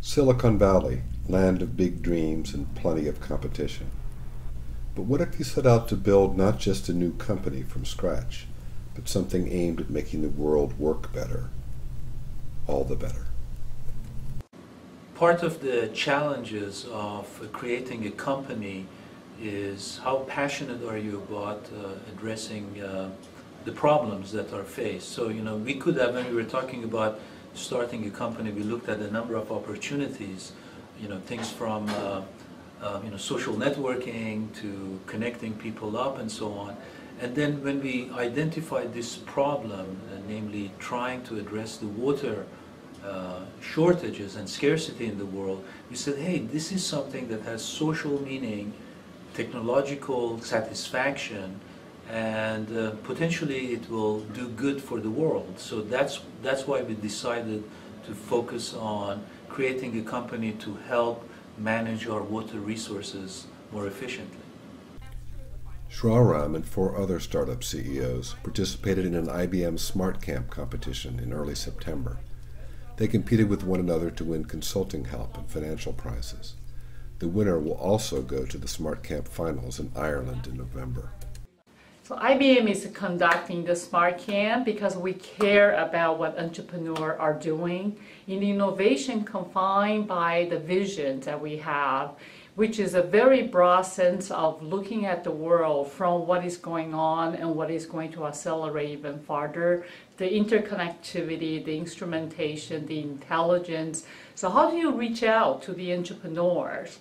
Silicon Valley, land of big dreams and plenty of competition. But what if you set out to build not just a new company from scratch, but something aimed at making the world work better, all the better? Part of the challenges of creating a company is how passionate are you about addressing the problems that are faced. So, we could have, when we were talking about starting a company, we looked at a number of opportunities, things from social networking to connecting people up and so on. And then when we identified this problem, namely trying to address the water shortages and scarcity in the world, we said, hey, this is something that has social meaning, technological satisfaction, and potentially it will do good for the world. So that's why we decided to focus on creating a company to help manage our water resources more efficiently. Shraram and 4 other startup CEOs participated in an IBM SmartCamp competition in early September. They competed with one another to win consulting help and financial prizes. The winner will also go to the SmartCamp finals in Ireland in November. So IBM is conducting the SmartCamp because we care about what entrepreneurs are doing in innovation confined by the vision that we have, which is a very broad sense of looking at the world from what is going on and what is going to accelerate even farther, the interconnectivity, the instrumentation, the intelligence. So how do you reach out to the entrepreneurs?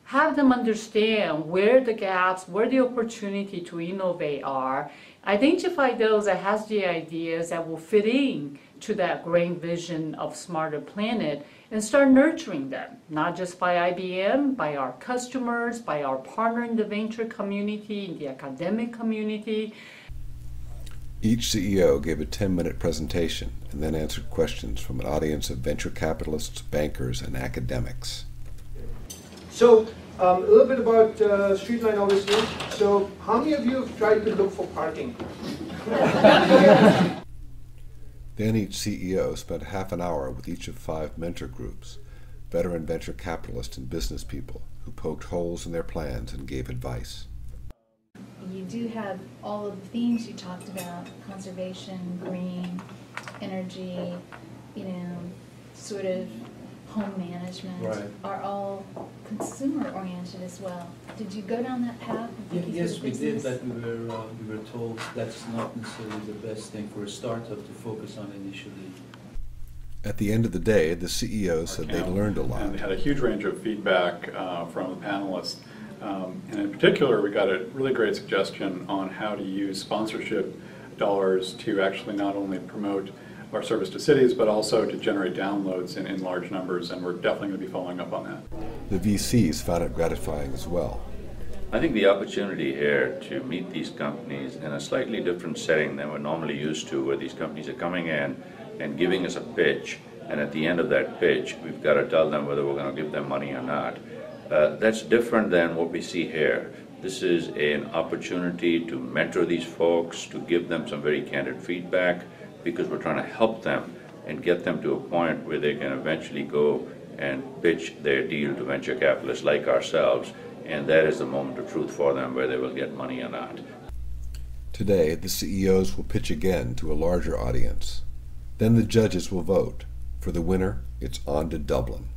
Have them understand where the gaps, where the opportunity to innovate are, identify those that has the ideas that will fit in to that grand vision of smarter planet, and start nurturing them, not just by IBM, by our customers, by our partner in the venture community, in the academic community. Each CEO gave a 10-minute presentation and then answered questions from an audience of venture capitalists, bankers, and academics. So, a little bit about Streetline, obviously. So, how many of you have tried to look for parking? Then each CEO spent half an hour with each of 5 mentor groups, veteran venture capitalists and business people who poked holes in their plans and gave advice. You do have all of the themes you talked about: conservation, green, energy, sort of home management, right, are all consumer-oriented as well. Did you go down that path? Yes, we did, but we were told that's not necessarily the best thing for a startup to focus on initially. At the end of the day, the CEOs said they learned a lot. And they had a huge range of feedback from the panelists. And in particular, we got a really great suggestion on how to use sponsorship dollars to actually not only promote our service to cities, but also to generate downloads in large numbers, and we're definitely going to be following up on that. The VCs found it gratifying as well. I think the opportunity here to meet these companies in a slightly different setting than we're normally used to, where these companies are coming in and giving us a pitch, and at the end of that pitch, we've got to tell them whether we're going to give them money or not. That's different than what we see here. This is an opportunity to mentor these folks, to give them some very candid feedback, because we're trying to help them and get them to a point where they can eventually go and pitch their deal to venture capitalists like ourselves, and that is the moment of truth for them, where they will get money or not. Today, the CEOs will pitch again to a larger audience. Then the judges will vote. For the winner, it's on to Dublin.